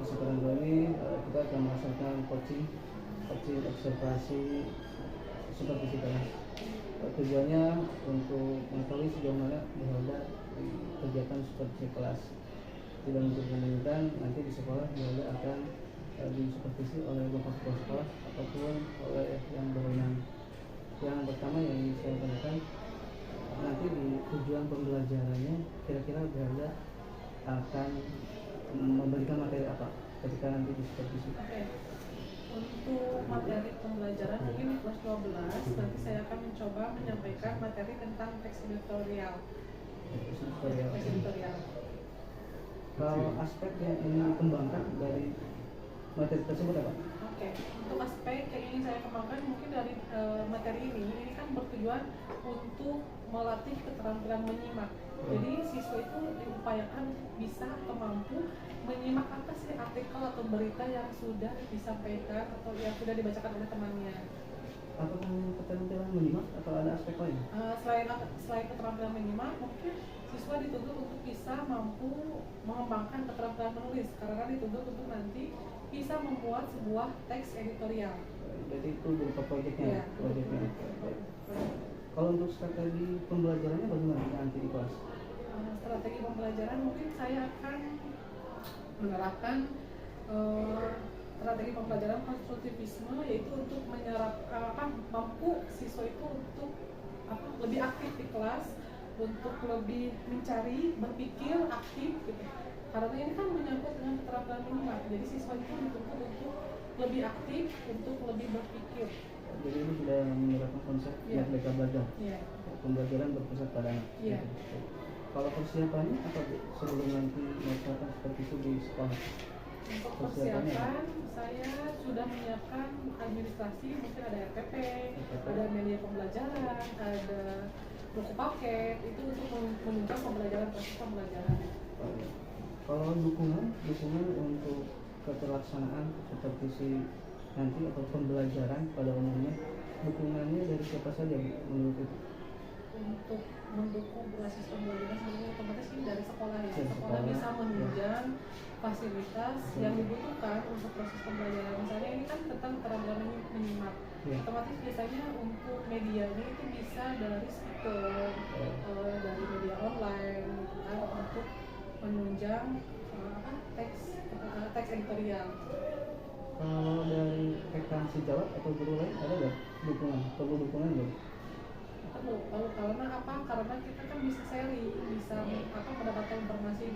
kesempatan kali ini kita akan melaksanakan coaching observasi supervisi kelas. Tujuannya untuk mengetahui sejauh mana Diholda di kegiatan supervisi kelas. Tidak untuk memungkinkan nanti di sekolah Diholda akan disupervisi oleh bapak kepala sekolah ataupun oleh yang berwenang. Yang pertama yang saya tanyakan, nanti di tujuan pembelajarannya kira-kira Diholda akan memberikan materi apa ketika nanti di supervisi? Untuk materi pembelajaran mungkin di kelas 12 nanti saya akan mencoba menyampaikan materi tentang teks editorial. Kalau aspek yang ingin dikembangkan dari materi tersebut apa? Untuk aspek yang ingin saya kembangkan mungkin dari materi ini kan bertujuan untuk melatih keterampilan menyimak. Jadi siswa itu diupayakan bisa atau mampu menyimak apa sih artikel atau berita yang sudah disampaikan atau yang sudah dibacakan oleh temannya. Apakah keterampilan menyimak atau ada aspek lain? Selain keterampilan menyimak, mungkin siswa dituntut untuk bisa mampu mengembangkan keterampilan menulis karena dituntut untuk nanti bisa membuat sebuah teks editorial. Jadi itu berupa proyeknya. Ya, proyeknya. Kalau untuk strategi pembelajarannya bagaimana nanti di kelas? Strategi pembelajaran mungkin saya akan menerapkan strategi pembelajaran konstruktivisme, yaitu untuk menyerap mampu siswa itu untuk lebih aktif di kelas, untuk lebih mencari, berpikir aktif gitu. Karena ini kan menyangkut dengan keterampilan minimal, jadi siswa itu dituntut untuk lebih aktif, untuk lebih berpikir. Jadi ini sudah menerapkan konsep merdeka belajar. Pembelajaran berpusat pada anak. Kalau persiapannya apa Bu sebelum nanti melaksanakan seperti itu di sekolah? Untuk persiapan saya sudah menyiapkan administrasi, mungkin ada RPP, ada media pembelajaran, ada buku paket, itu untuk menunjang proses pembelajaran. Kalau dukungan untuk keterlaksanaan supervisi nanti atau pembelajaran pada umumnya, dukungannya dari siapa saja menurut itu? Untuk mendukung proses pembelajaran sebenarnya otomatis ini dari sekolah ya. Sekolah bisa menunjang fasilitas yang dibutuhkan untuk proses pembelajaran. Misalnya ini kan tentang keterampilan menyimak. Otomatis biasanya untuk medianya itu bisa dari speaker, dari media online, untuk menunjang teks editorial. Kalau dari rekan sejawat atau guru lain ada nggak dukungan? Perlu dukungan nggak? Karena karena kita kan bisa sharing, bisa mendapatkan informasi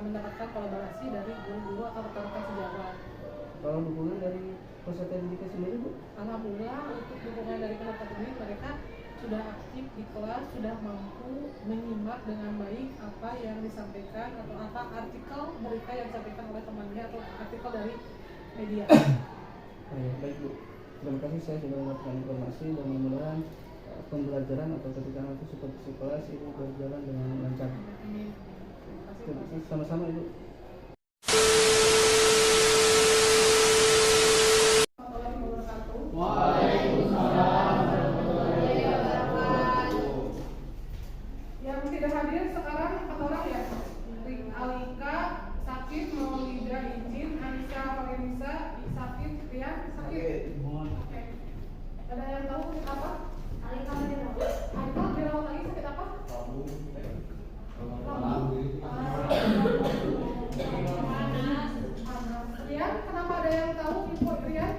mendapatkan kolaborasi dari guru-guru atau rekan-rekan sejawat. Kalau dukungan dari peserta didik sendiri Bu? Alhamdulillah untuk dukungan dari peserta didik, mereka sudah aktif di kelas, sudah mampu menyimak dengan baik apa yang disampaikan atau apa artikel berita yang disampaikan oleh temannya atau artikel dari media. Baik Bu, terima kasih, saya sudah mendapatkan informasi dan mudah-mudahan pembelajaran atau ketika nanti supervisi kelas itu berjalan dengan lancar. Amin. Terima kasih. Sama-sama Ibu. Yang tidak hadir sekarang 4 orang ya. Alika, Sakit, Maulida, Izin, Anissa, Valenisa, Sakit, Rian, Sakit. Oke. Ada yang tahu apa? Alika dirawat lagi sakit apa? Rian, kenapa ada yang tahu info Rian?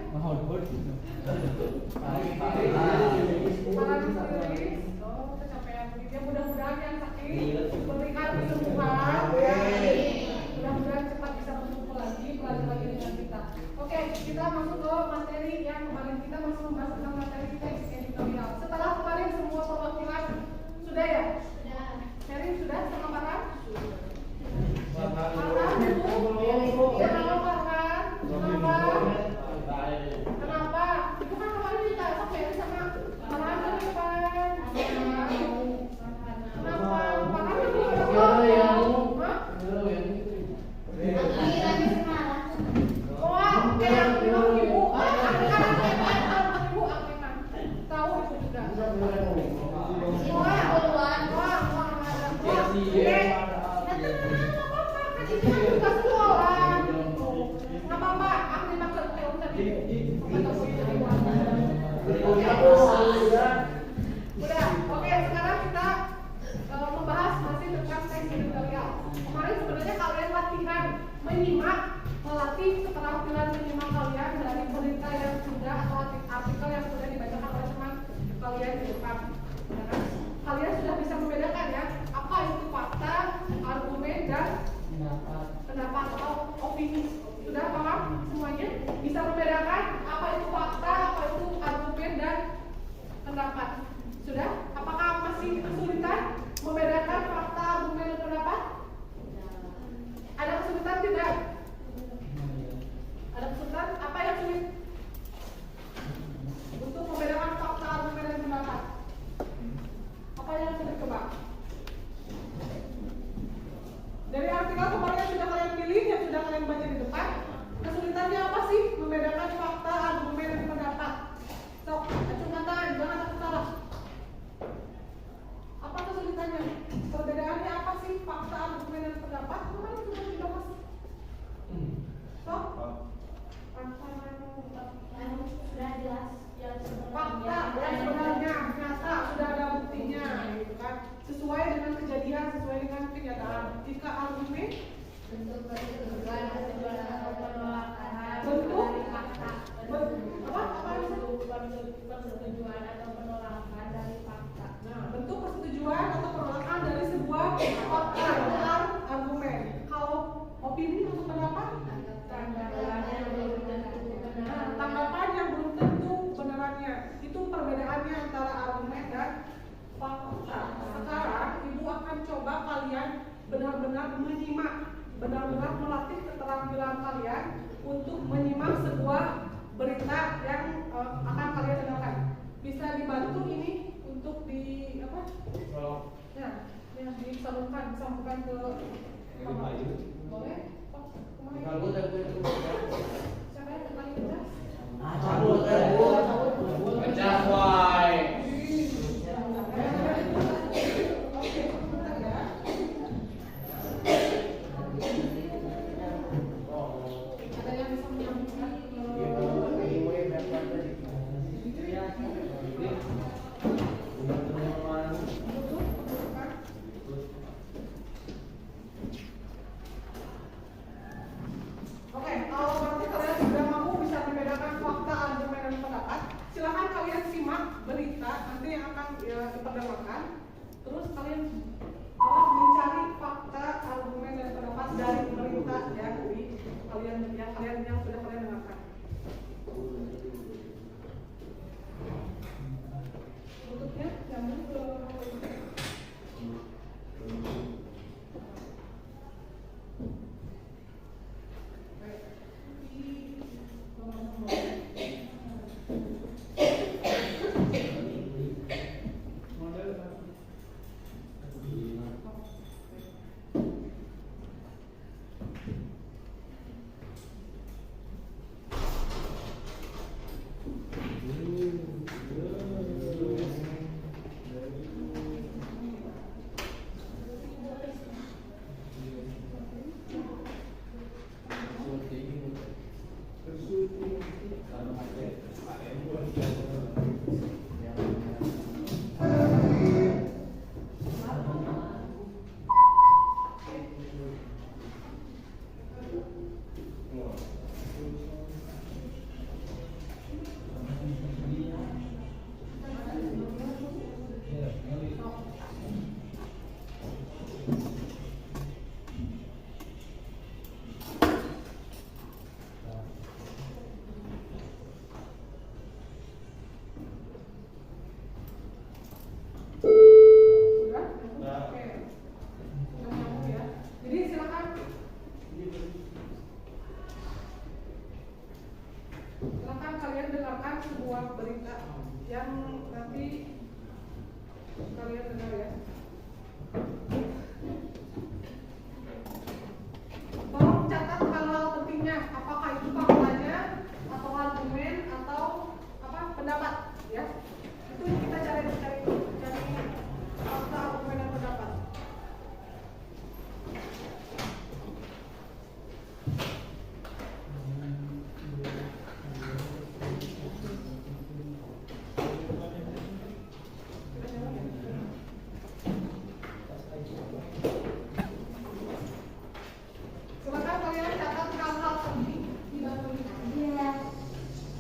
Kecapean. Ya mudah-mudahan yang sakit berikan kesembuhan. Mudah-mudahan cepat bisa berkumpul lagi, belajar lagi dengan kita. Oke, kita masuk ke materi yang kemarin kita masih membahas tentang materi teks editorial. Setelah kemarin semua perwakilan sudah ya? Sudah. Mary sudah sama Farhan? Farhan, Ibu? Kenapa Farhan? Kenapa? Ibu kan kemarin minta Mary sama Farhan ke depan. Kenapa? Farhan kan juga kayak yang bilang Ibu. Ibu melatih keterampilan minimal kalian dari berita yang sudah atau artikel yang sudah dibacakan oleh teman kalian di depan. Ya kan? Kalian sudah bisa membedakan ya apa itu fakta, argumen dan pendapat atau opini. Sudah paham semuanya? Bisa membedakan apa itu fakta, apa itu argumen dan pendapat. Sudah? Apakah masih kesulitan membedakan fakta, argumen dan pendapat? Ada kesulitan tidak? Ada kesulitan? Apa yang sulit untuk membedakan fakta, argumen dan pendapat? Apa yang sulit coba? Dari artikel kemarin yang sudah kalian pilih, yang sudah kalian baca di depan, kesulitannya apa sih membedakan fakta, argumen dan pendapat? Sok, acungkan, jangan takut salah. Apa kesulitannya? Perbedaannya apa sih fakta, argumen dan pendapat? Kemarin sudah dibahas. Sok. Sudah jelas yang Fakta yang sebenarnya nyata sudah ada buktinya, gitu kan? Sesuai dengan kejadian, sesuai dengan kenyataan. Jika argumen bentuk persetujuan atau penolakan bentuk dari fakta. bentuk Persetujuan atau penolakan dari fakta. Nah, bentuk persetujuan atau penolakan dari sebuah fakta atau argumen. Kalau opini atau pendapat, Tanggapan yang belum tentu benar. tanggapan yang belum tentu benarannya. Itu perbedaannya antara argumen dan fakta. Sekarang ibu akan coba kalian benar-benar menyimak, benar-benar melatih keterampilan kalian untuk menyimak sebuah berita yang akan kalian dengarkan. Bisa dibantu ini untuk di apa? Ya, disambungkan ke boleh? Cabut aku itu. Siapa yang paling jelas? Cabut aku. Pecah wai. Oke, sebentar ya. Ada yang bisa menyambungkan? Oke, kalau berarti kalian sudah mampu bisa membedakan fakta, argumen, dan pendapat, silakan kalian simak berita nanti yang akan diperdengarkan. Terus kalian mencari fakta, argumen, dan pendapat dari berita yang sudah kalian dengarkan. Berikutnya, nyambung ke silakan kalian dengarkan sebuah berita yang nanti kalian dengar ya. Tolong catat hal-hal pentingnya, apakah itu faktanya atau argumen atau apa pendapat ya. Itu kita cari fakta, argumen dan pendapat.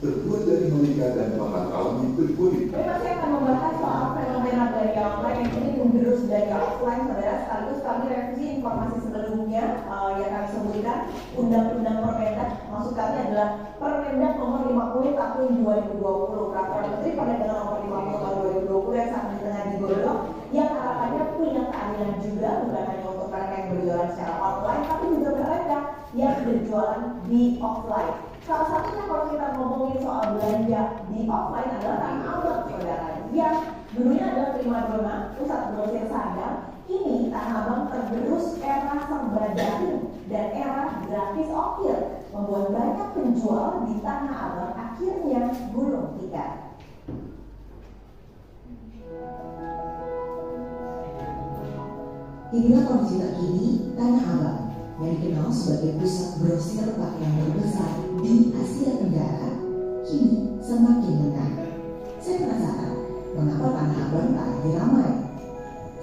terbuat dari mereka dan pengetahuan terkulit. Jadi masih akan membahas soal fenomena belanja online yang ini mengerus belanja offline, saudara. Sekaligus kami revisi informasi sebelumnya yang kami sebutkan Undang-Undang Permendak. Maksud kami adalah Permendak Nomor 50 Tahun 2020, Peraturan Menteri Perdagangan Nomor 50 Tahun 2020 yang saat ini tengah digodok, yang harapannya punya keadilan juga, bukan hanya untuk mereka yang berjualan secara online, tapi juga mereka yang berjualan di offline. Salah satunya kalau kita ngomongin soal belanja di offline adalah Tanah Abang, saudara, yang dulunya adalah primadona, pusat grosir sadang. Kini Tanah Abang tergerus era serba daring dan era gratis ongkir, membuat banyak penjual di Tanah Abang akhirnya gulung tikar. Inilah kondisi terkini Tanah Abang yang dikenal sebagai pusat grosir pakaian terbesar di Asia Tenggara kini semakin lengang. Saya penasaran mengapa Tanah Abang tak lagi ramai.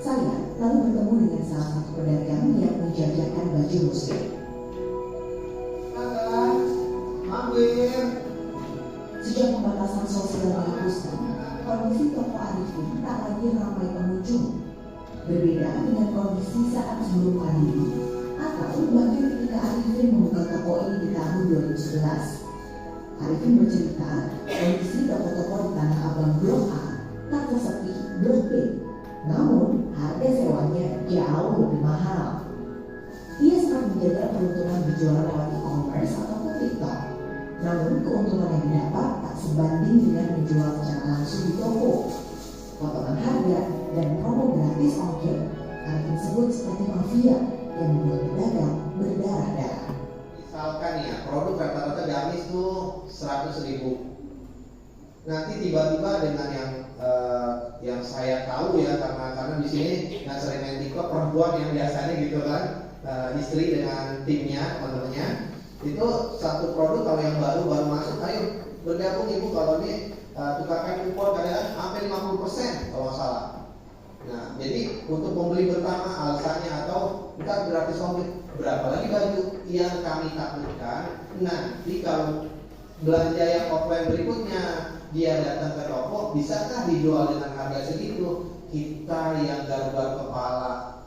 Saya lalu bertemu dengan salah satu pedagang yang menjajakan baju muslim. Sejak pembatasan sosial dihapuskan, kondisi toko Arifin tak lagi ramai pengunjung. Berbeda dengan kondisi saat sebelum pandemi, atau bahkan ketika Arifin membuka toko ini di tahun 2011. Arifin bercerita, kondisi toko-toko di Tanah Abang Blok A tak sesepi Blok B, namun harga sewanya jauh lebih mahal. Ia sempat menjaga peruntungan berjualan lewat e-commerce ataupun TikTok, namun keuntungan yang didapat tak sebanding dengan menjual secara langsung di toko. Potongan harga dan promo gratis ongkir Arifin sebut seperti mafia yang membuat pedagang berdarah-darah. Misalkan ya, produk rata-rata gamis tuh 100.000. Nanti tiba-tiba dengan yang saya tahu ya, karena di sini nggak sering main TikTok, perempuan yang biasanya gitu kan, istri dengan timnya, teman-temannya, itu satu produk kalau yang baru masuk, ayo bergabung ibu, kalau ini tukarkan kupon kadang sampai 50% kalau nggak salah. Nah, jadi untuk pembeli pertama alasannya atau entar gratis ongkir, berapa lagi baju yang kami takutkan nanti kalau belanja yang offline berikutnya dia datang ke toko, bisakah dijual dengan harga segitu? Kita yang garuk-garuk kepala.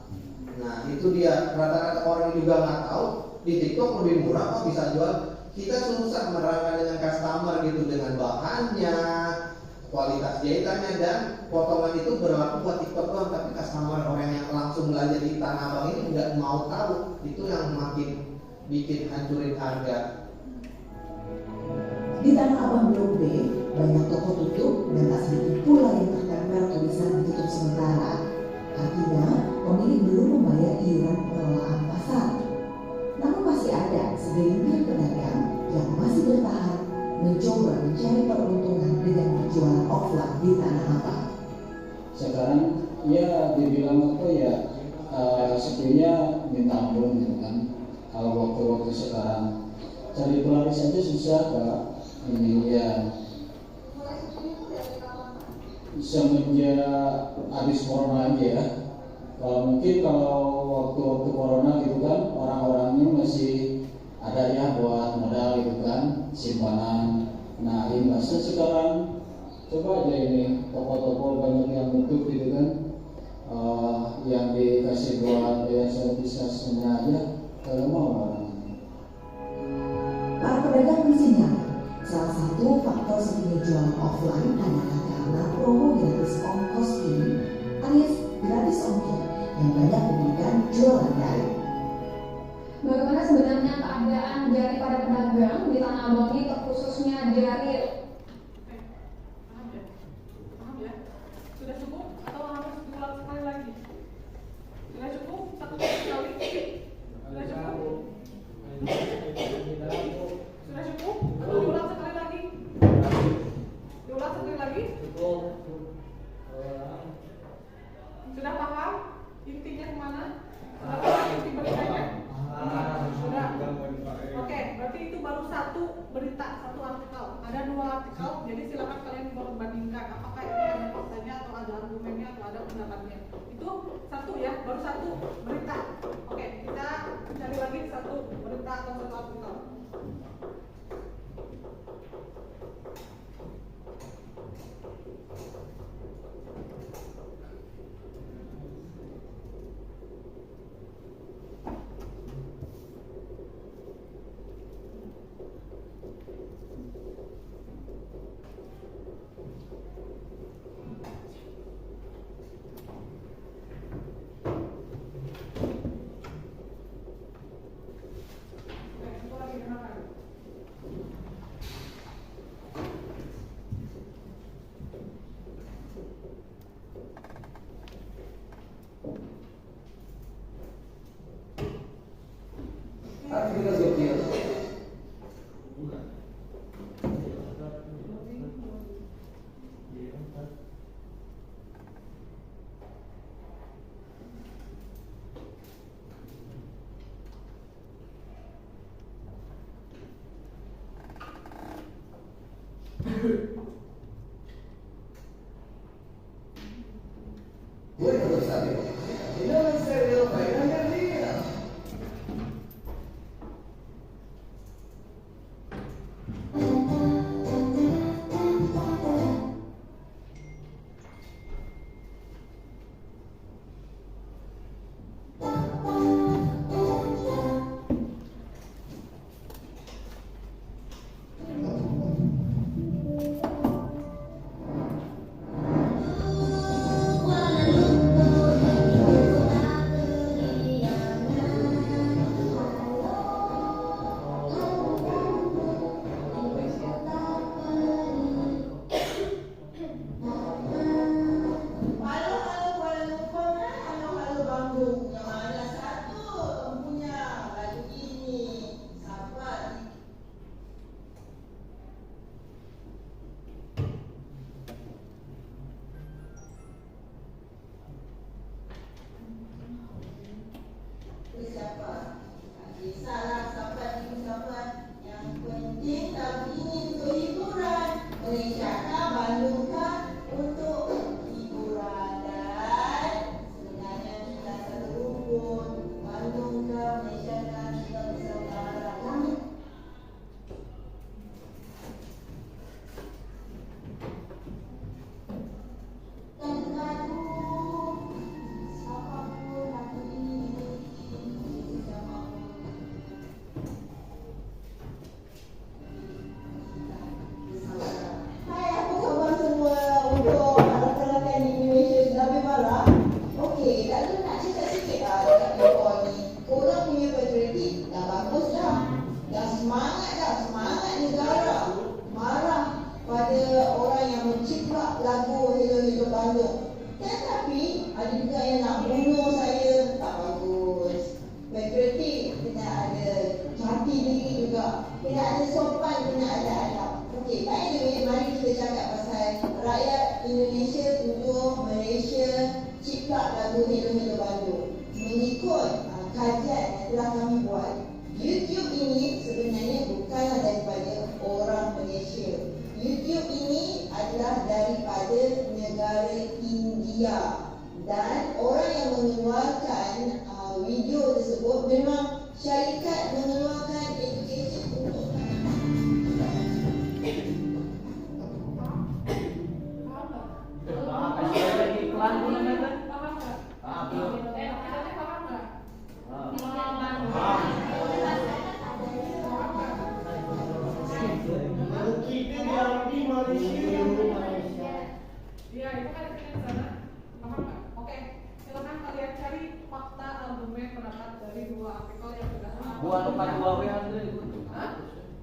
Nah, itu dia, rata-rata orang juga nggak tahu di TikTok lebih murah kok bisa jual. Kita susah menerangkan dengan customer gitu, dengan bahannya, kualitas jahitannya, dan potongan itu berlaku buat TikTok doang, tapi customer orang yang langsung belanja di Tanah Abang ini nggak mau tahu. Itu yang makin bikin hancurin harga. Di Tanah Abang Blok B, banyak toko tutup dan tak sedikit pula yang tertempel tulisan ditutup sementara. Artinya, pemilik belum membayar iuran pengelolaan pasar. Namun masih ada segelintir pedagang yang masih bertahan mencoba mencari peruntungan dengan berjualan offline di Tanah Abang. Sekarang ya dibilang apa ya, sebenarnya minta ampun gitu kan. Kalau waktu-waktu sekarang cari pelaris saja susah Pak. Ini ya semenjak habis corona aja ya. Kalau waktu corona gitu kan, orang-orangnya masih ada ya buat modal gitu kan, simpanan. Nah, imbasnya sekarang coba aja ini toko-toko banyak yang tutup gitu kan, yang dikasih buat biaya servisnya aja kalau mau orang. Para pedagang bersinyal, salah satu faktor sepinya jualan offline adalah karena promo gratis ongkos ini alias gratis ongkir yang banyak diberikan jualan daring. Bagaimana sebenarnya keadaan dari para pedagang di Tanah Abang ini, terkhususnya dari Paham ya? Sudah cukup atau harus diulang sekali lagi? Sudah cukup? Satu kali? Sudah cukup? Sudah cukup? Atau diulang sekali lagi? Diulang sekali lagi? Sudah paham? Intinya kemana? Sudah paham inti beritanya? Sudah. Oke, berarti itu baru satu berita, satu artikel. Ada 2 artikel, jadi silakan kalian membandingkan apakah ini ada faktanya atau ada argumennya atau ada pendapatnya. Itu satu ya, baru satu berita. Oke, kita cari lagi satu berita atau satu artikel. Voi lo sapete, e non serve lo fai una carriera.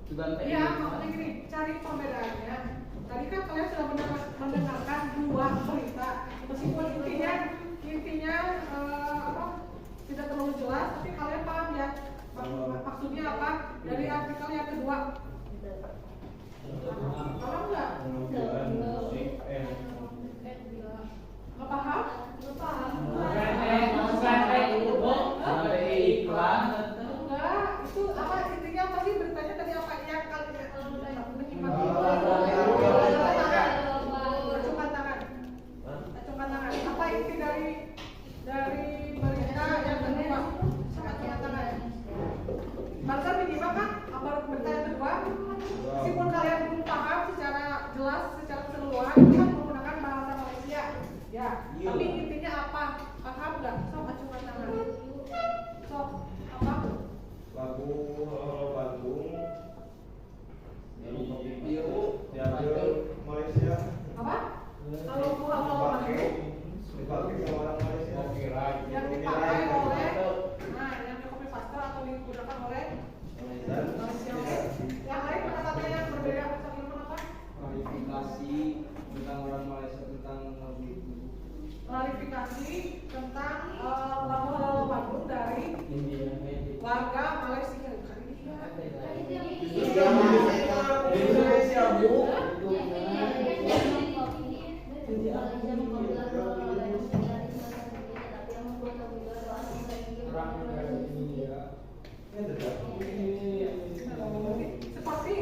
Seperti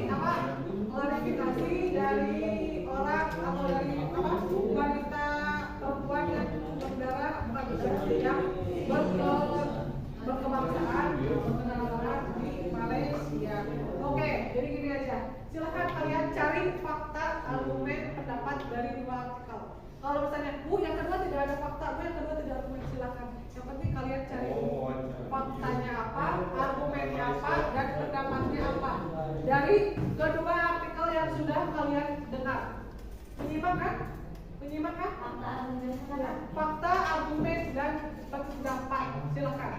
apa? Klarifikasi dari silakan kalian cari fakta, argumen, pendapat dari dua artikel. Kalau misalnya, yang kedua tidak ada fakta, yang kedua tidak ada argumen, silakan. Yang penting kalian cari faktanya apa, argumennya apa, dan pendapatnya apa dari kedua artikel yang sudah kalian dengar. Menyimak kan? Fakta, argumen, dan pendapat. Silakan.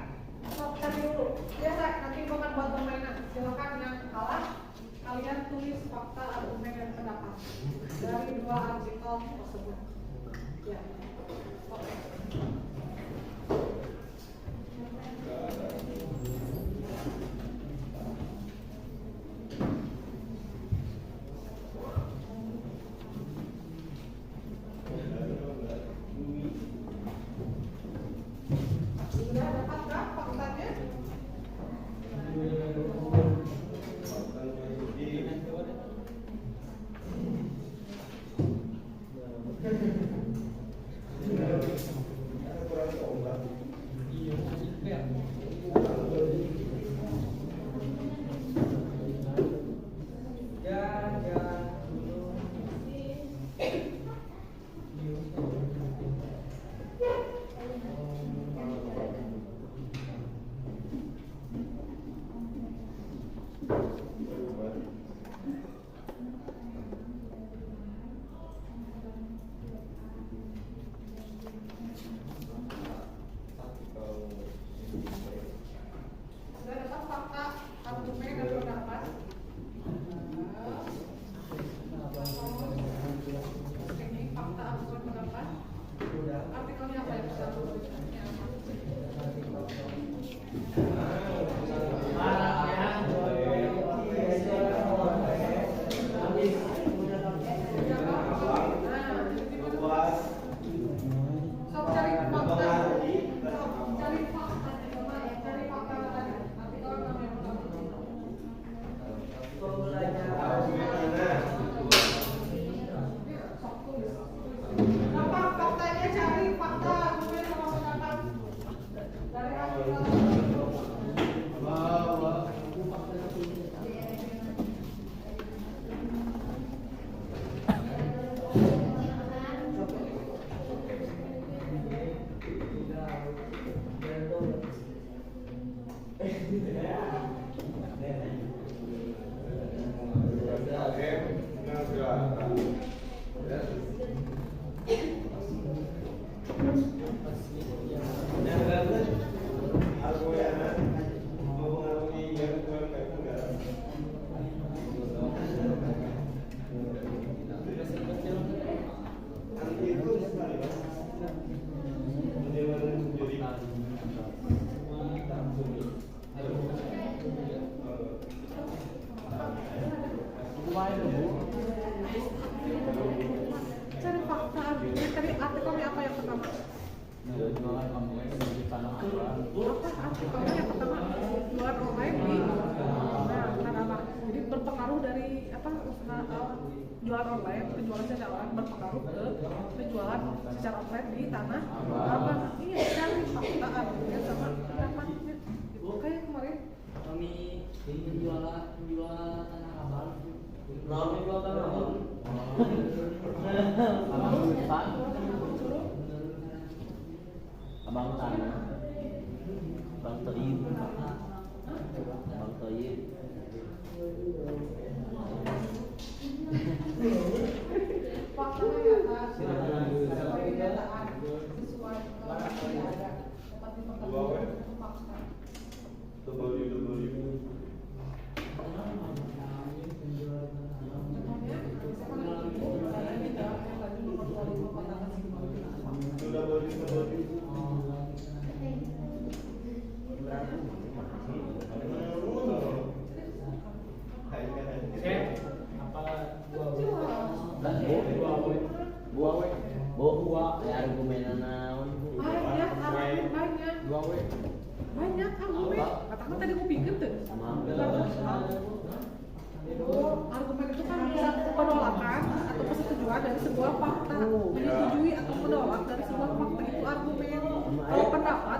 Cari dulu. Biasa nanti bukan buat permainan. Silakan yang kalah kalian tulis fakta, argumen, dan pendapat dari dua artikel tersebut. Ya. Oke. Sudah dapatkah faktanya? Cari fakta, tadi artikelnya apa yang pertama? Apa artikelnya yang pertama? Jualan online di apa? Jadi berpengaruh dari apa usaha jualan online, penjualan secara online berpengaruh ke penjualan secara offline di tanah apa? Iya, cari fakta argumennya sama pendapatnya. Kayak kemarin kami penjualan tanah abang. Rame jual tanah abang. Abang Pak. Abang tanah. Abang Toib. Abang Toib. faktanya sesuai kenyataan, sesuai yang ada, dapat dipertemukan fakta. Buah ya argumen naon banyak argumen. Katakan tadi aku pikir tuh. Argumen itu kan bisa penolakan atau persetujuan dari sebuah fakta. Menyetujui atau menolak dari sebuah fakta itu argumen. Kalau pendapat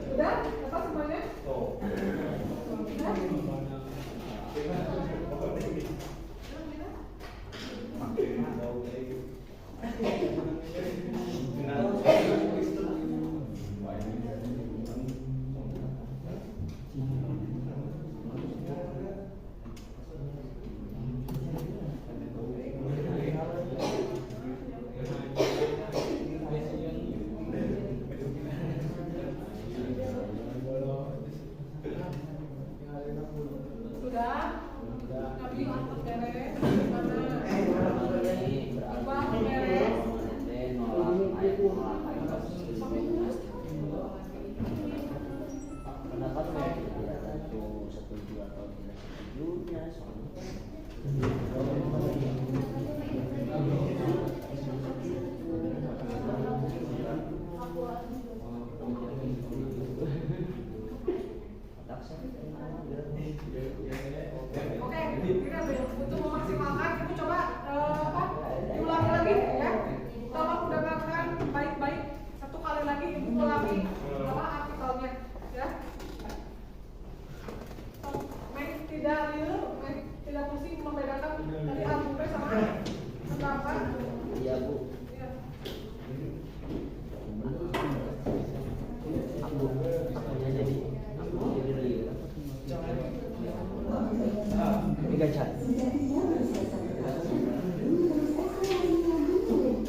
Udah? Apa semuanya? Sudah? Kami untuk beres. Mana? Apa beres? Pendapatnya setuju atau tidak setujunya Oke, kita untuk memaksimalkan, ibu coba ulangi lagi ya. Tolong dengarkan baik-baik. Satu kali lagi ibu ulangi artikelnya ya. Tidak pusing membedakan tadi argumen sama pendapat. iya Bu. Iya. Sejatinya berdasarkan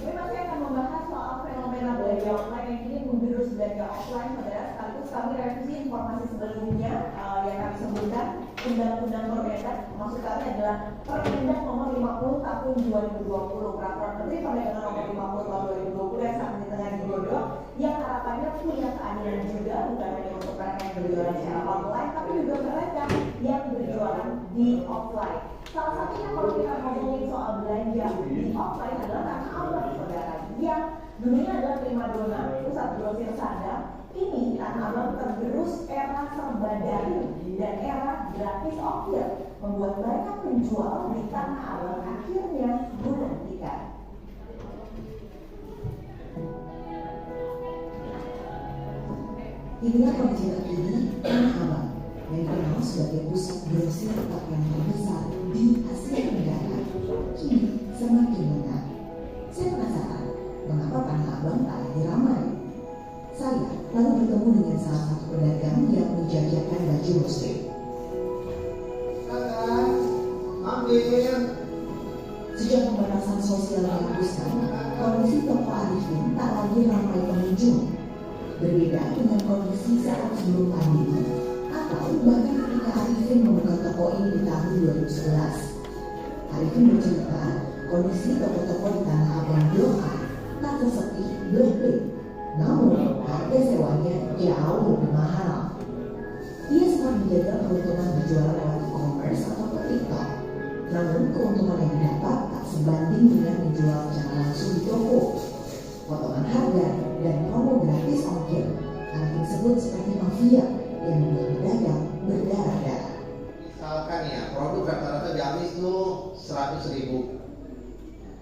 Kami masih akan membahas soal fenomena belanja online yang kini menggerus belanja offline, saudara. Sekaligus kami revisi informasi sebelumnya yang kami sebutkan undang-undang berbeda. Maksud kami adalah Permendak Nomor 50 Tahun 2020, Peraturan Menteri Perdagangan Nomor 50 Tahun 2020 yang saat ini tengah digodok, yang harapannya punya keadilan juga, bukan hanya untuk mereka yang berjualan secara online, tapi juga mereka yang berjualan di offline. Salah satunya kalau kita ngomongin soal belanja di offline adalah Tanah Abang, saudara, yang dulunya adalah primadona pusat grosir sadar. Ini Tanah Abang tergerus era serba daring dan era gratis ongkir, membuat banyak penjual di Tanah Abang akhirnya gulung tikar. inilah kondisi terkini Tanah Abang yang dikenal sebagai pusat grosir pakaian terbesar di Asia Tenggara kini semakin lengkap. Saya penasaran mengapa Tanah Abang tak lagi ramai. Saya lalu bertemu dengan salah satu pedagang yang menjajakan baju muslim. Sejak pembatasan sosial dihapuskan, kondisi toko Arifin tak lagi ramai pengunjung. Berbeda dengan kondisi saat sebelum pandemi, atau bahkan ketika Arifin membuka toko ini di tahun 2011. Arifin bercerita, kondisi toko-toko di Tanah Abang Blok A tak sesepi Blok B, namun harga sewanya jauh lebih mahal. Ia sempat menjaga keuntungan berjualan lewat e-commerce atau ke TikTok, namun keuntungan yang didapat tak sebanding dengan menjual secara langsung di toko. Potongan harga dan promo gratis ongkir, Arifin sebut seperti mafia yang membuat pedagang berdarah-darah. Misalkan ya, produk rata-rata gamis tuh 100.000.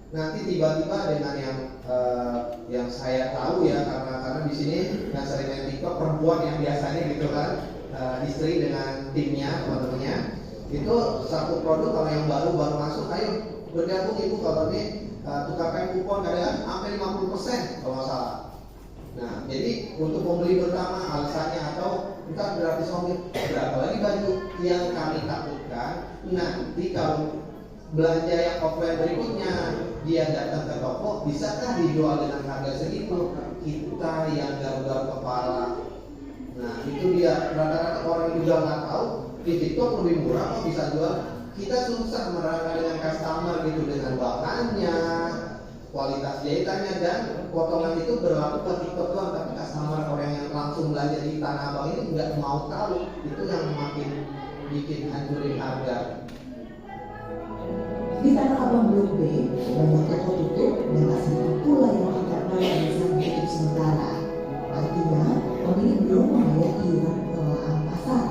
Nanti tiba-tiba dengan yang saya tahu ya, karena di sini yang sering main TikTok perempuan yang biasanya gitu kan, istri dengan timnya, teman-temannya, itu satu produk kalau yang baru masuk, ayo bergabung ibu kalau ini tukarkan kupon kadang sampai 50% kalau nggak salah. Nah, jadi untuk membeli pertama alasannya atau kita gratis ongkir, berapa lagi baju yang kami takutkan nanti kalau belanja yang offline berikutnya dia datang ke toko, bisakah dijual dengan harga segitu? Kita yang garuk-garuk kepala. Nah, itu dia, rata-rata orang juga nggak tahu di TikTok lebih murah kok bisa jual. Kita susah merangkak dengan customer gitu, dengan bahannya, kualitas jahitannya, dan potongan itu berlaku ke TikTok doang, tapi customer orang yang langsung belanja di Tanah Abang ini nggak mau tahu. Itu yang makin bikin hancurin harga. Di Tanah Abang Blok B, banyak toko tutup dan tak sedikit pula yang tidak yang bisa ditutup sementara. Artinya, pemilik belum membayar iuran pengelolaan pasar.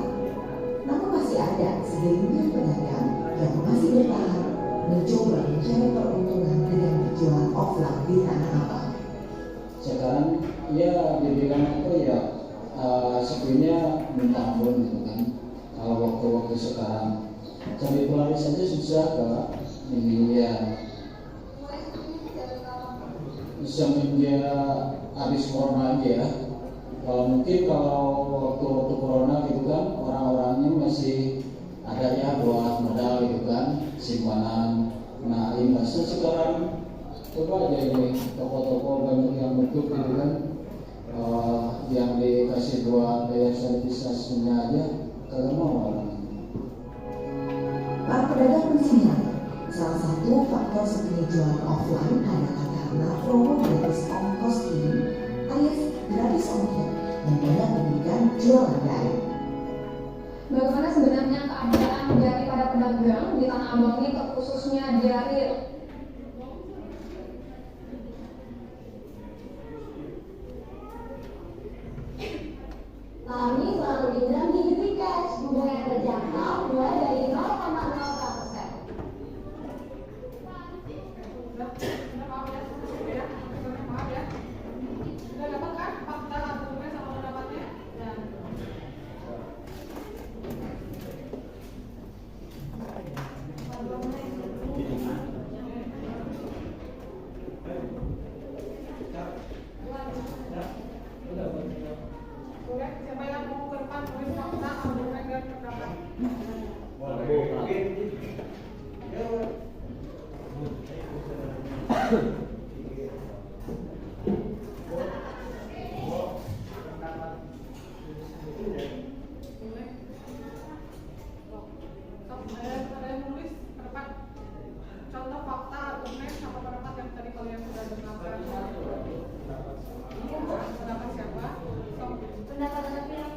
Namun masih ada segelintir pedagang yang masih bertahan mencoba mencari peruntungan dengan berjualan offline di Tanah Abang. Sekarang ya dibilang itu ya sebenarnya minta ampun gitu kan. Kalau waktu-waktu sekarang cari pelaris saja susah Kak. Ini ya semenjak habis corona aja ya. Kalau mungkin kalau waktu corona gitu kan orang-orangnya masih ada ya buat modal gitu kan simpanan. Nah imbasnya sekarang coba aja ini toko-toko banyak yang nutup gitu kan, yang dikasih buat bayar sanitasinya aja kagak mau orang. Para pedagang mensinyalkan salah satu faktor sepinya jualan offline adalah karena promo gratis ongkos ini alias gratis ongkir yang banyak diberikan jualan daring. Bagaimana sebenarnya keadaan dari para pedagang di Tanah Abang ini, khususnya dari kami selalu dibilang di cash, bunga yang terjangkau mulai dari 0,0%. Sudah dapat kan fakta argumen sama pendapatnya? Ya. Boleh, siapa yang mau ke depan nulis fakta argumen dan pendapat? Ada yang nulis pendapat, contoh fakta argumen sama pendapat yang tadi kalian sudah dengarkan. Pendapat siapa? Pendapat tapi yang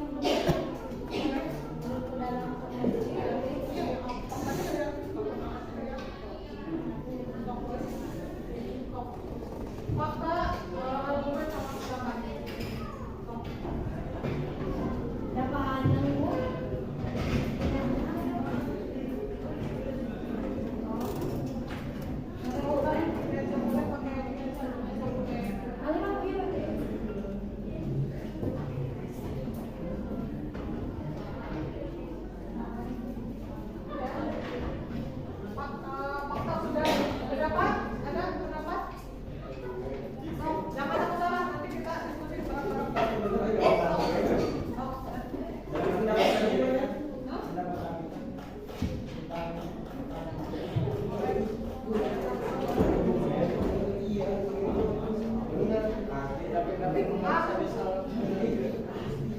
fakta argumen sama pendapat. dapat yang ibu Fakta sudah berdapat? Ada pendapat? Jangan salah, nanti kita diskusi bareng-bareng.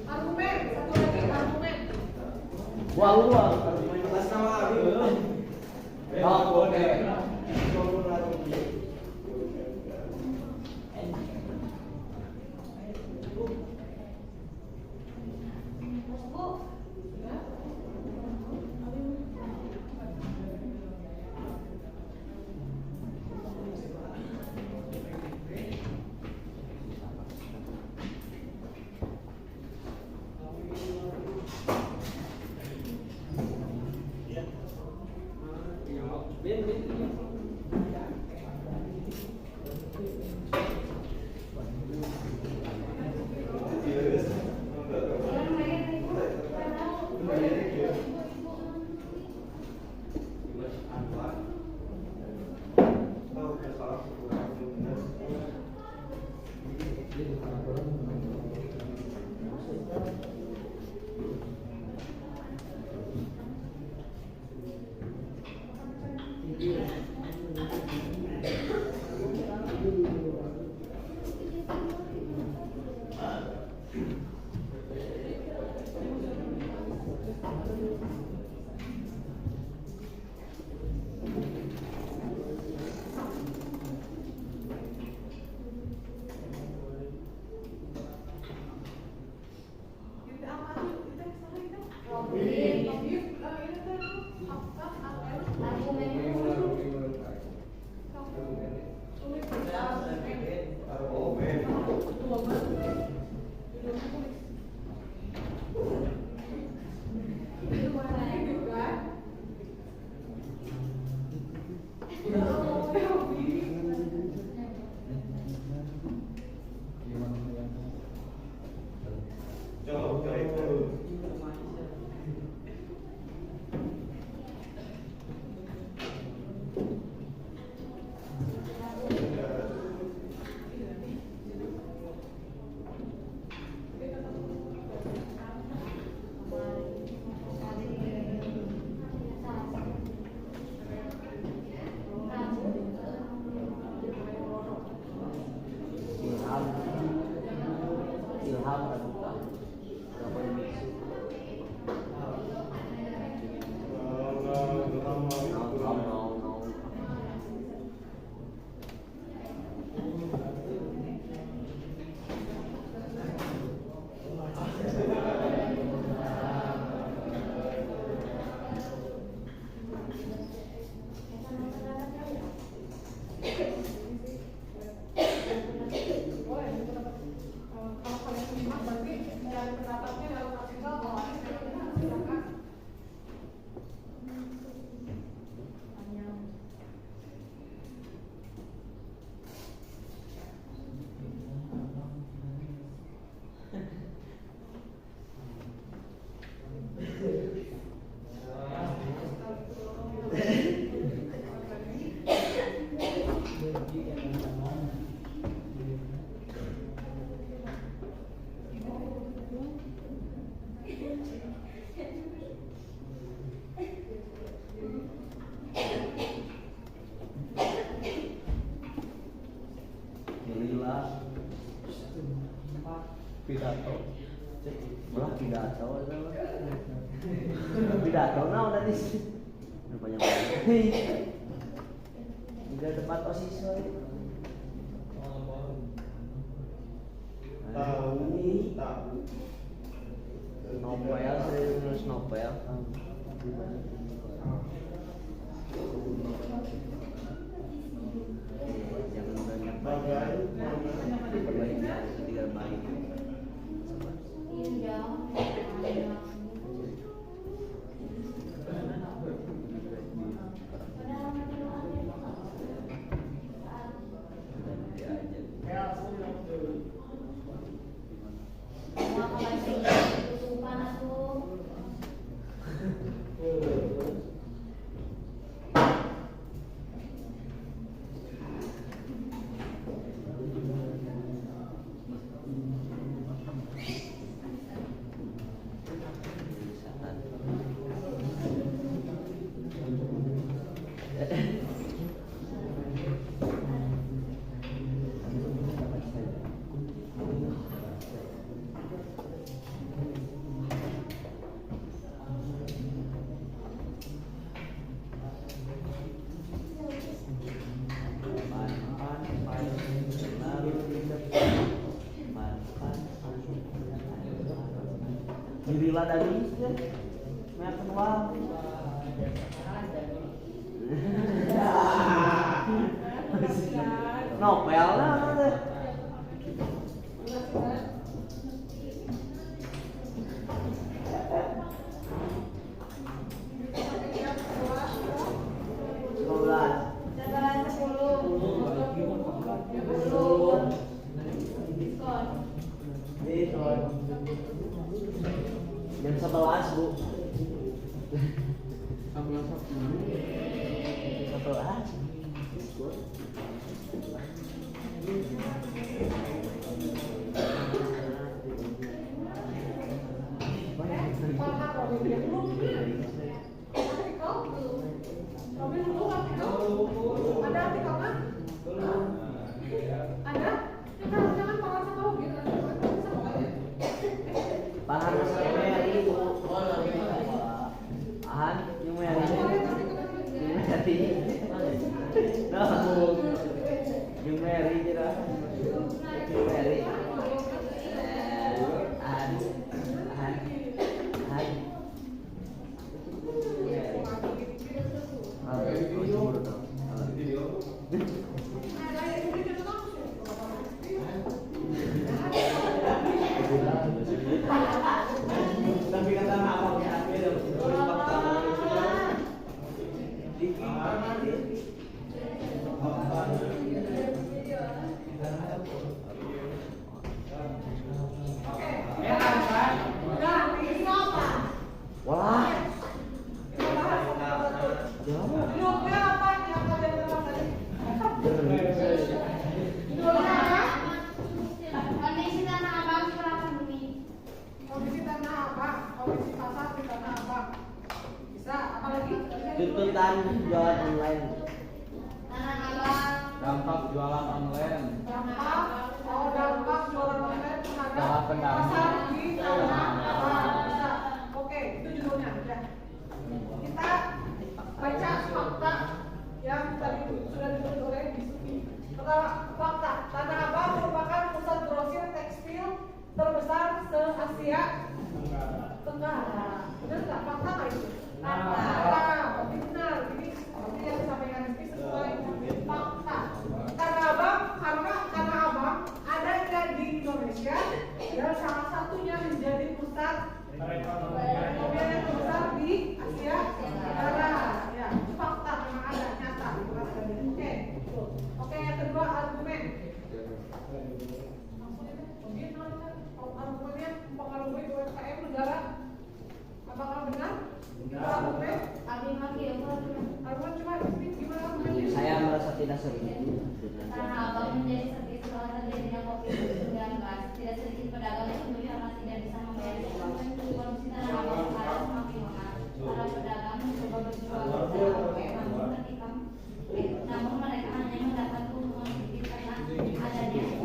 Argumen, satu lagi argumen. Uang. Atas nama Abi belum. Boleh. gila pidato malah pidato nah udah di sini banyak juga tempat OSIS tahu novel saya nulis novel jangan banyak perbaiki tinggal baik dirilah dari mereka uang novel lah jam 11 bu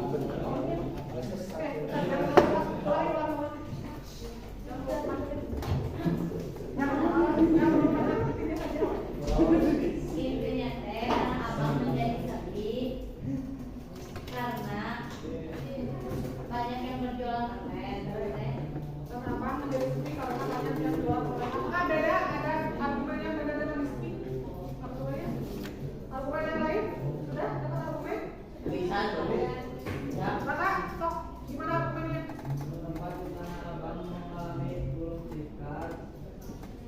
1 Ya, Kakak, sok gimana argumennya? Tempat di Tanah Abang mengalami gulung tikar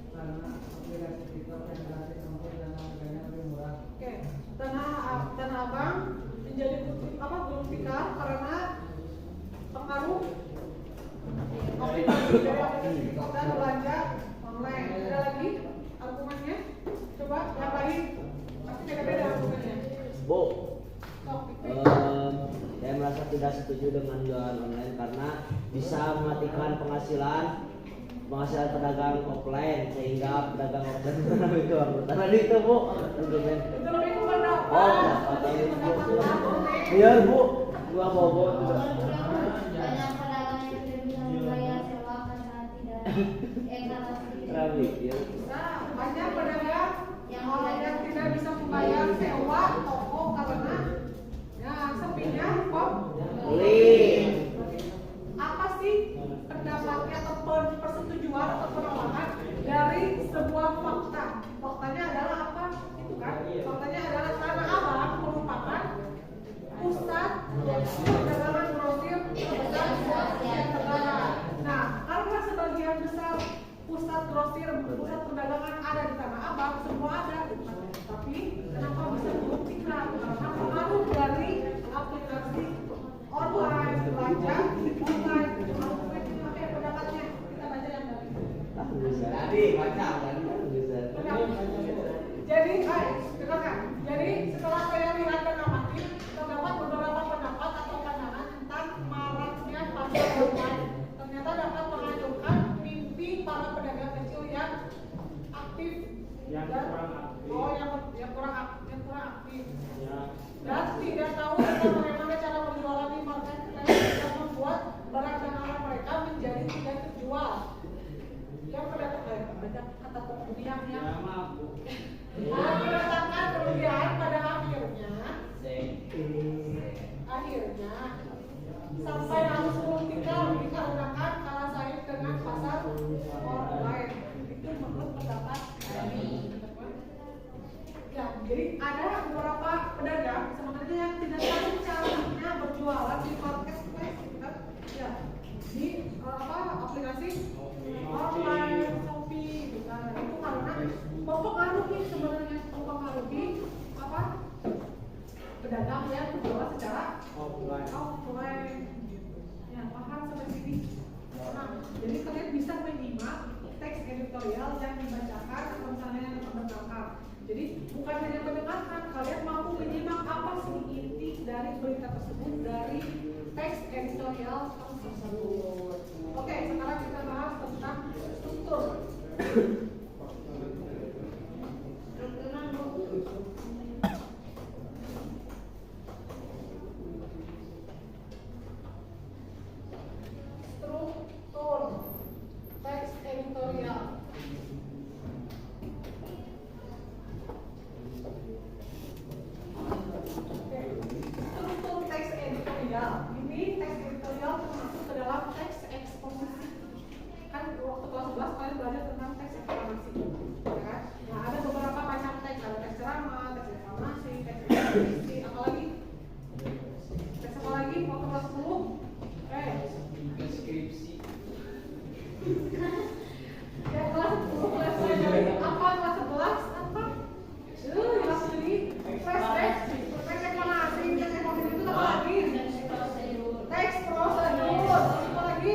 karena aplikasi TikTok yang gratis sampai dan harganya lebih murah. Oke, Tanah Abang menjadi gulung tikar karena pengaruh aplikasi dari aplikasi TikTok dan belanja online. Ada lagi argumennya? Coba yang lain, pasti beda-beda argumennya. Bu, Sok, saya merasa tidak setuju dengan jualan online karena bisa mematikan penghasilan pedagang offline sehingga pedagang offline mengalami keanggotaan itu Bu. Argumen. itu lebih ke pendapat. Oh, iya Bu, gua bobo. Banyak pedagang yang tidak bisa membayar sewa karena tidak Rabi, ya. Nah, banyak pedagang yang tidak bisa membayar sewa toko karena ya sepinya Beli. apa sih pendapatnya atau persetujuan atau penolakan dari sebuah fakta? Faktanya adalah apa? Itu kan? Faktanya adalah Tanah Abang merupakan pusat perdagangan grosir terbesar di Asia Tenggara. Nah, karena sebagian besar pusat grosir, pusat perdagangan ada di Tanah Abang, semua ada. Tapi kenapa bisa dibuktikan? Karena pengaruh dari aplikasi online, belanja online, apa ya pendapatnya? Kita baca yang tadi. Tadi baca kan bisa. Jadi setelah saya lihat dan amati, terdapat beberapa pendapat atau pandangan tentang maraknya pasar online. Ternyata dapat menghancurkan mimpi para pedagang kecil yang aktif dan yang kurang aktif. Dan tidak tahu tentang bagaimana cara berjualan di marketplace yang membuat barang dagangan mereka menjadi tidak terjual. Yang mendatangkan kata kemudian yang mendatangkan kerugian pada akhirnya sampai harus gulung tikar dikarenakan kalah saing dengan pasar online. Itu menurut pendapat kami. Ya, jadi ada beberapa pedagang sebenarnya yang tidak tahu caranya berjualan di marketplace, kan? Ya, di aplikasi online, Shopee, gitu kan. Itu karena mempengaruhi sebenarnya apa? Pedagang yang berjualan secara offline. Ya, paham sampai sini. Nah, jadi kalian bisa menyimak teks editorial yang dibacakan atau misalnya yang diperdengarkan. Jadi bukan hanya mendengarkan, kalian mampu menyimak apa sih inti dari berita tersebut dari teks editorial tersebut. Oke, sekarang kita bahas tentang struktur. Struktur teks editorial. Struktur teks editorial. Ini teks editorial termasuk ke dalam teks eksposisi. Kan waktu kelas 11 kalian belajar tentang teks eksposisi, ya kan? Nah, ada beberapa macam teks, ada teks ceramah, teks informasi, teks eksposisi, apalagi? Teks apa lagi? Waktu kelas 10? Deskripsi. Ya kelas 10 kelas belajar apa? Kelas 11 apa? Kelas ini teks eksposisi, teks eksposisi itu apa lagi? Teks prosedur, apa lagi?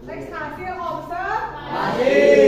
Teks hasil observasi.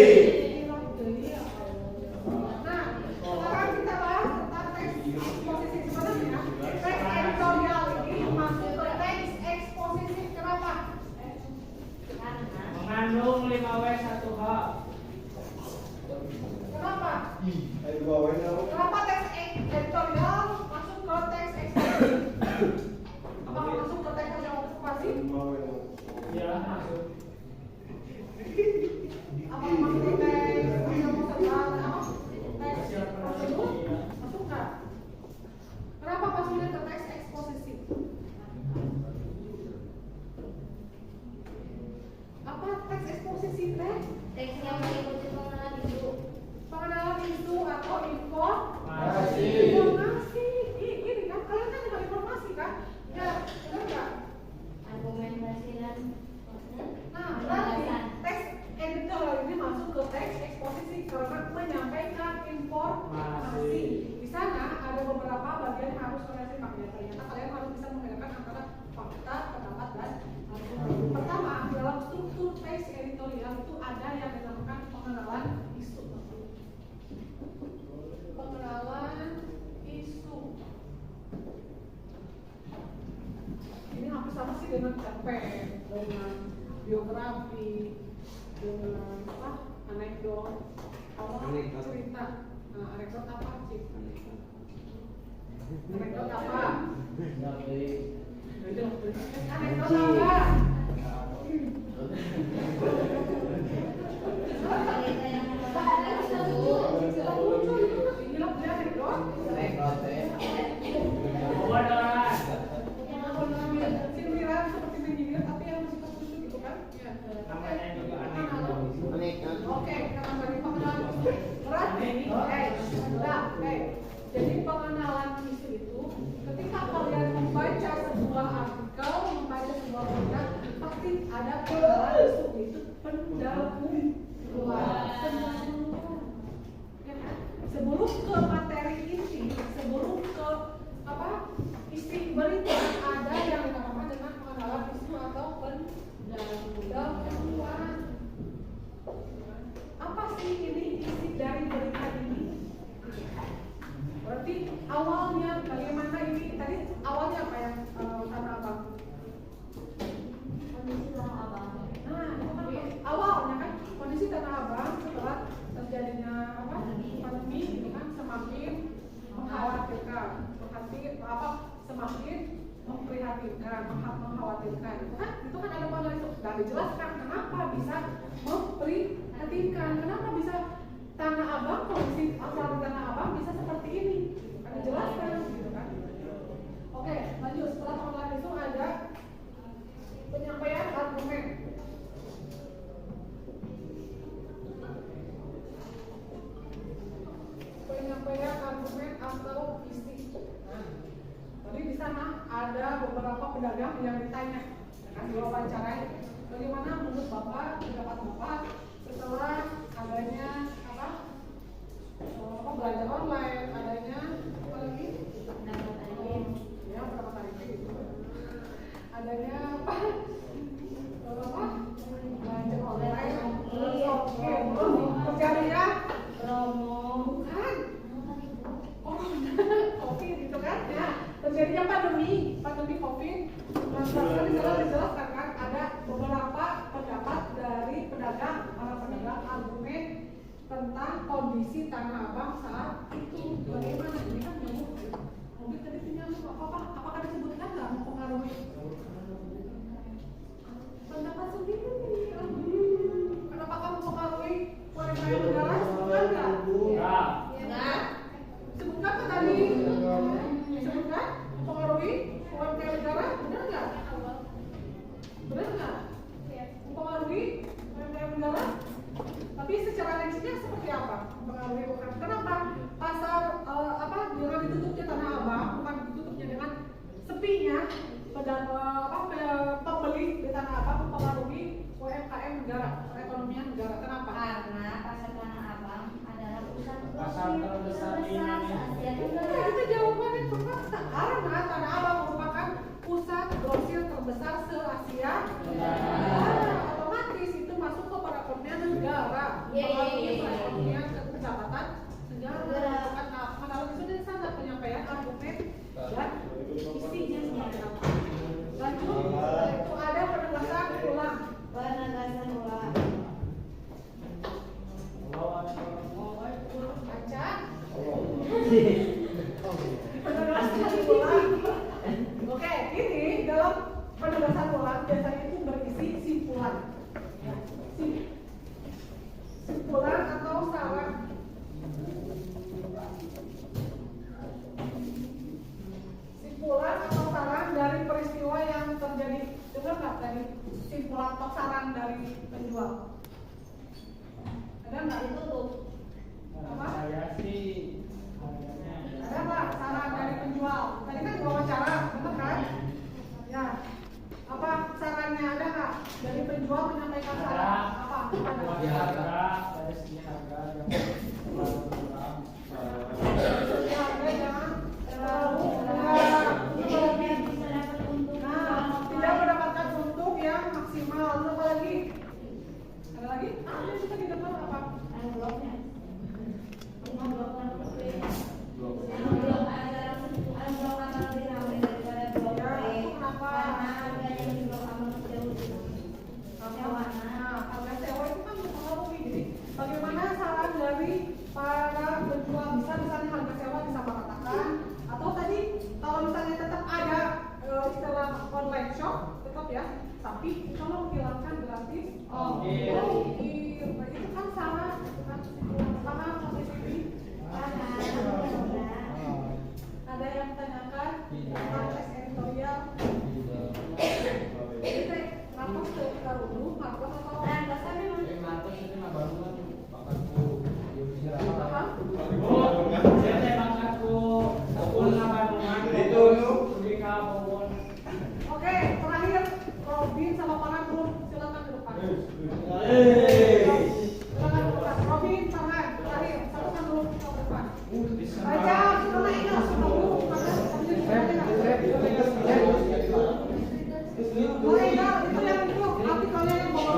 ya. Ternyata kalian harus bisa membedakan antara fakta, pendapat, dan argumen. Pertama, dalam struktur text editorial itu ada yang dinamakan pengenalan isu. Pengenalan isu. Ini hampir sama sih dengan cerpen, dengan biografi, dengan anekdot, cerita. Nah, anekdot apa sih? Anekdot apa? Anekdot apa? Jadi pengenalan isu itu ketika kalian membaca sebuah artikel, membaca sebuah berita, pasti ada pengenalan isu itu pendahuluan. Ya kan? Sebelum ke materi inti, sebelum ke isi berita, ada yang dinamakan dengan pengenalan isu atau pendahuluan. Apa sih ini isi dari berita ini? Berarti awalnya bagaimana ini? Tadi awalnya apa ya, Tanah Abang? Kondisi Tanah Abang. Nah, itu kan awalnya kan kondisi Tanah Abang setelah terjadinya pandemi itu kan semakin mengkhawatirkan, semakin memprihatinkan, mengkhawatirkan. Itu kan ada pada itu sudah dijelaskan kenapa bisa memprihatinkan, kenapa bisa Tanah Abang, kondisi asal Tanah Abang bisa seperti ini, ada jelaskan gitu kan. Oke, lanjut. Setelah pengenalan itu ada penyampaian argumen. Penyampaian argumen atau isi. Nah, tadi di sana ada beberapa pedagang yang ditanya, kan diwawancarai, bagaimana menurut Bapak, pendapat Bapak setelah adanya belanja online, adanya apa lagi? Ya, berapa kali gitu. Adanya belanja online, pencarian promo, bukan? Covid gitu kan? Ya, terjadinya pandemi Covid. Nah, sekarang dijelaskan kan ada beberapa pendapat dari pedagang, para pedagang argumen tentang kondisi Tanah Abang saat itu. Bagaimana? Ini kan nyamuk. Mungkin tadi nyamuk apakah disebutkan nggak mempengaruhi pendapat sendiri? Kenapa kamu mempengaruhi warga negara? Sebutkan nggak? Ya. Sebutkan kan tadi? Sebutkan mempengaruhi warga negara? Benar nggak? Benar nggak? Mempengaruhi warga negara? Tapi secara rincinya seperti apa? Mempengaruhi bukan? Kenapa pasar dengan ditutupnya Tanah Abang, bukan ditutupnya dengan sepinya pembeli di Tanah Abang mempengaruhi UMKM negara, perekonomian negara. Kenapa? Karena pasar Tanah Abang adalah pusat pasar terbesar di Indonesia. Itu jawabannya tepat. Karena Tanah Abang merupakan pusat grosir terbesar se-Asia. Otomatis itu masuk ke perekonomian negara. Perekonomian kecamatan negara. Menurut itu dari sana penyampaian argumen dan isinya seperti apa. Lanjut, itu ada penegasan ulang. Penegasan ulang. Baca. Penegasan ulang. Oke, ini dalam penegasan ulang biasanya itu berisi simpulan. Simpulan atau saran. Simpulan atau saran dari peristiwa yang terjadi. Dengar nggak tadi simpulan atau saran dari penjual? Ada nggak itu tuh? Apa? Saya sih Ada nggak saran dari penjual? Tadi kan wawancara, benar kan? Ya. Apa sarannya, ada nggak dari penjual menyampaikan saran? Apa? dari harga, dari segi harga yang terlalu murah. Harga jangan terlalu murah. berarti ongkir. Nah, itu kan sama kan paham sampai sini? Ada yang tanyakan tentang SN Royal? Jadi Marcos ke dulu, Marcos atau Marcos memang? Marcos itu mah baru kan bakatku. Paham? Saya bakatku. Aku nama itu di kampung. Oke, terakhir Robin sama Farhan belum, silakan ke depan. Silakan ke depan. Robin, Farhan, terakhir, silakan dulu ke depan. Baca, sudah ingat, sudah dulu. Mereka itu yang itu, tapi kalian yang bawa.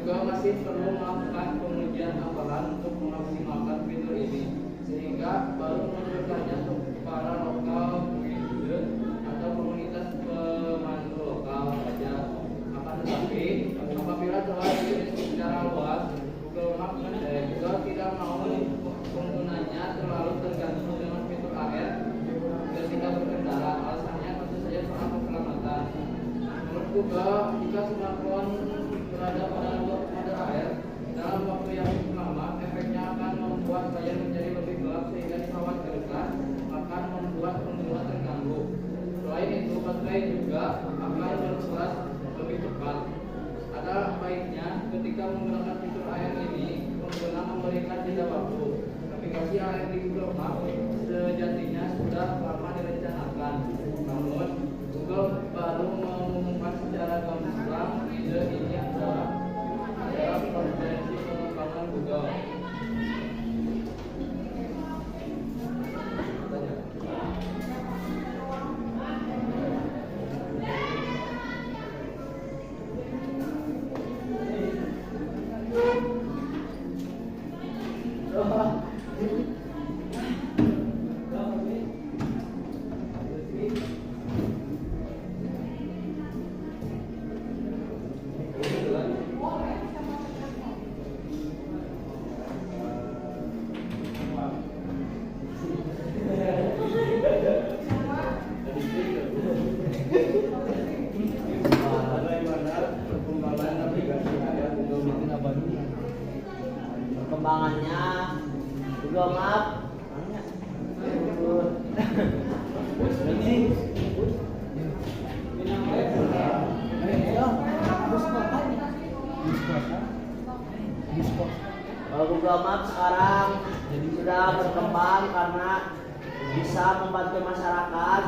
Google masih perlu melakukan pengujian hafalan untuk memaksimalkan fitur ini, sehingga baru menunjukkannya untuk para lokal user atau komunitas pemandu lokal saja. Akan tetapi, apabila telah dirilis secara luas, Google tidak mau penggunanya terlalu tergantung dengan fitur AR ketika berkendara. Alasannya tentu saja soal keselamatan. Menurut Google, jika smartphone berada pada mode AR dalam waktu yang lama, efeknya akan membuat layar menjadi lebih gelap sehingga dikhawatirkan akan membuat pengguna terganggu. Selain itu, baterai juga akan berkelas lebih cepat. Ada baiknya ketika menggunakan fitur AR ini, pengguna memberikan jeda waktu. Aplikasi AR di Google Maps sejatinya sudah lama direncanakan, namun Google baru mengumumkan secara gamblang ide ini dalam konferensi pengembangan Google. Perkembangannya Google Map. Google Map sekarang sudah berkembang karena bisa membantu masyarakat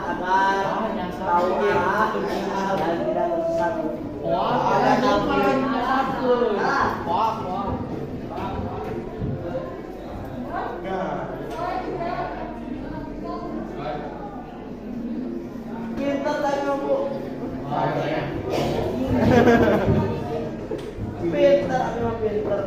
agar tahu arah dan tidak tersesat. Pintar tadi Bu. Pintar, aku mah pintar.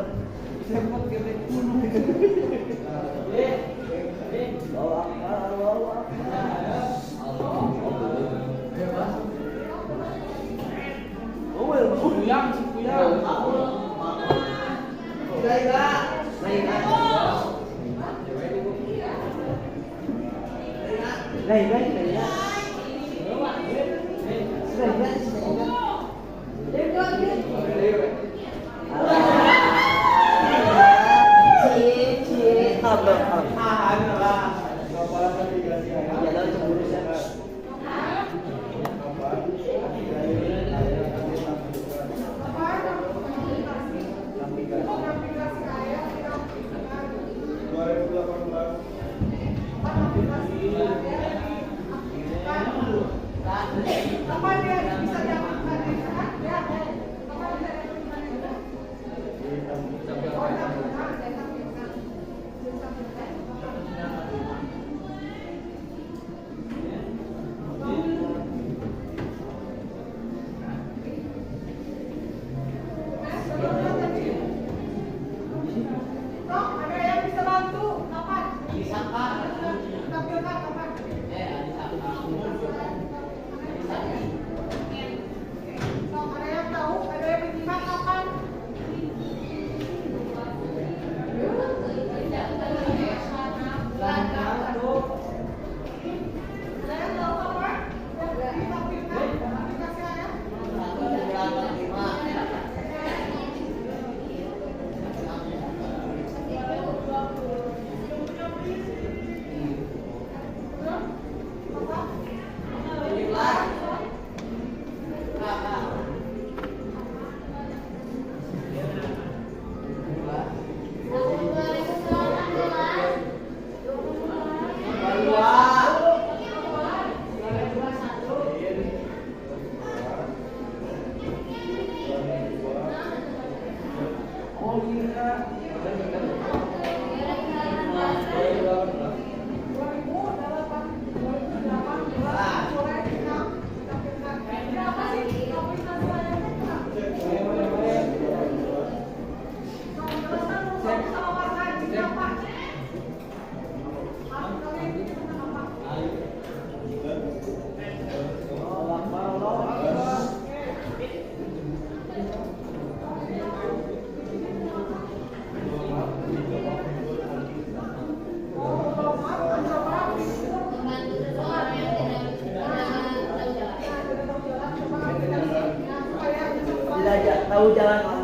Tahu jalan